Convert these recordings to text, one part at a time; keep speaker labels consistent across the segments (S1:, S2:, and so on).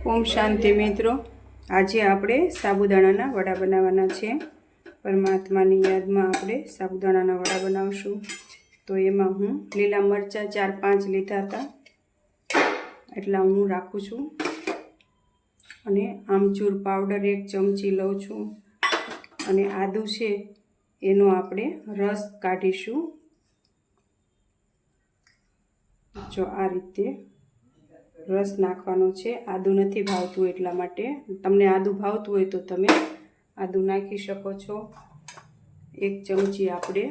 S1: ઓમ શાંતિ મિત્રો, આજે આપણે સાબુદાણાના વડા બનાવવાના છે। પરમાત્માની યાદમાં આપણે સાબુદાણાના વડા બનાવશું। તો એમાં હું લીલા મરચાં 4-5 લીધા હતા, એટલા હું રાખું છું। અને આમચૂર પાવડર 1 ચમચી લઉં છું। અને આદું છે એનો આપણે રસ કાઢીશું। જો આ રીતે રસ નાખવાનો છે। આદુ નથી ભાવતું એટલા માટે, તમને આદુ ભાવતું હોય તો તમે આદુ નાખી શકો છો। 1 ચમચી આપણે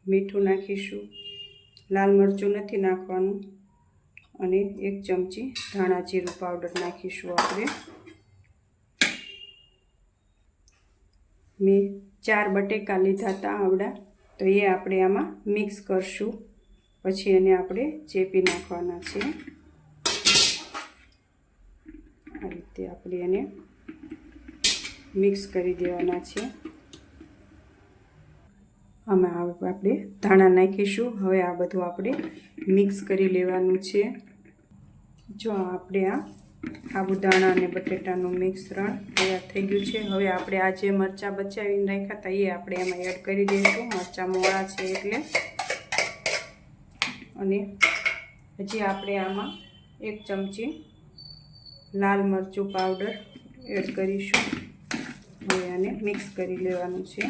S1: મીઠું નાખીશું, લાલ મરચું નથી નાખવાનું। અને 1 ચમચી ધાણા જીરું પાવડર નાખીશું આપણે। મેં 4 બટેકા લીધા હતા આવડા, તો એ આપણે આમાં મિક્સ કરશું। પછી એને આપણે ચેપી નાખવાના છે। આ રીતે આપણે એને મિક્સ કરી દેવાના છે। આમાં આપણે ધાણા નાખીશું। હવે આ બધું આપણે મિક્સ કરી લેવાનું છે। જો આપણે આ સાબુદાણા અને બટેટાનું મિશ્રણ તૈયાર થઈ ગયું છે। હવે આપણે આ જે મરચાં બચાવીને રાખ્યા હતા એ આપણે એમાં એડ કરી દઈશું। મરચાં મોળા છે એટલે। અને હજી આપણે આમાં 1 ચમચી લાલ મરચું પાવડર એડ કરીશું। હવે આને મિક્સ કરી લેવાનું છે।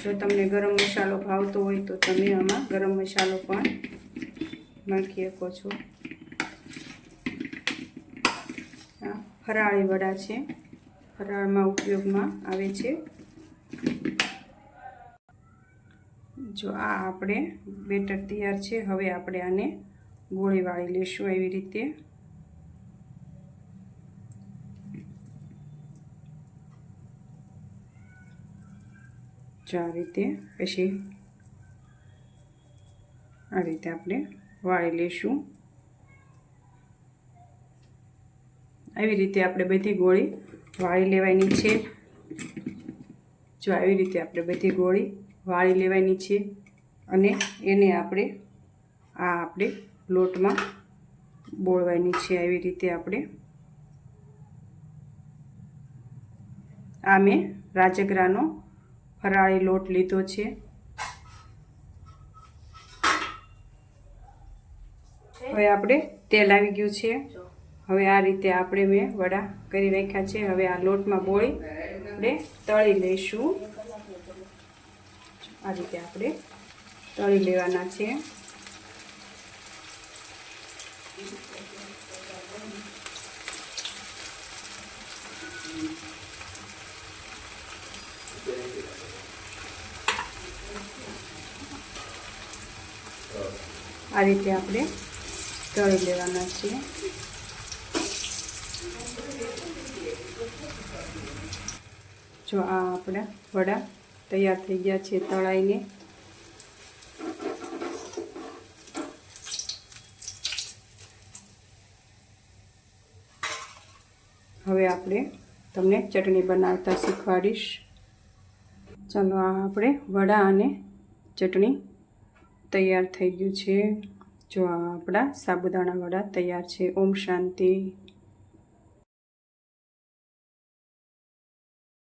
S1: જો તમને ગરમ મસાલો ભાવતો હોય તો તમે આમાં ગરમ મસાલો પણ નાખી શકો છો। આ ફરાળી વડા છે, ફરાળમાં ઉપયોગમાં આવે છે। જો આ આપણે બેટર તૈયાર છે। હવે આપણે આને ગોળી વાળી લેશું એવી રીતે। જો આ રીતે, પછી આ રીતે આપણે વાળી લેશું। આવી રીતે આપણે બધી ગોળી વાળી લેવાની છે। જો આવી રીતે આપણે બધી ગોળી વાળી લેવાની છે। અને એને આપણે લોટમાં બોળવાની છે। આવી રીતે આપણે આ મેં રાજગરાનો ફરાળી લોટ લીધો છે। હવે આપણે તેલ આવી ગયું છે। હવે આ રીતે આપણે મેં વડા કરી રાખ્યા છે। હવે આ લોટમાં બોળી આપણે તળી લઈશું। આ રીતે આપણે તળી લેવાના છે। આ રીતે આપણે તળી લેવાના છે। જો આ આપણા વડા તૈયાર થઈ ગયા છે તળાઈને। હવે આપણે તમને ચટણી બનાવતા શીખવાડીશ। ચાલો, આ આપણે વડા અને ચટણી તૈયાર થઈ ગયું છે। જો આ આપણા સાબુદાણા વડા તૈયાર છે। ઓમ શાંતિ।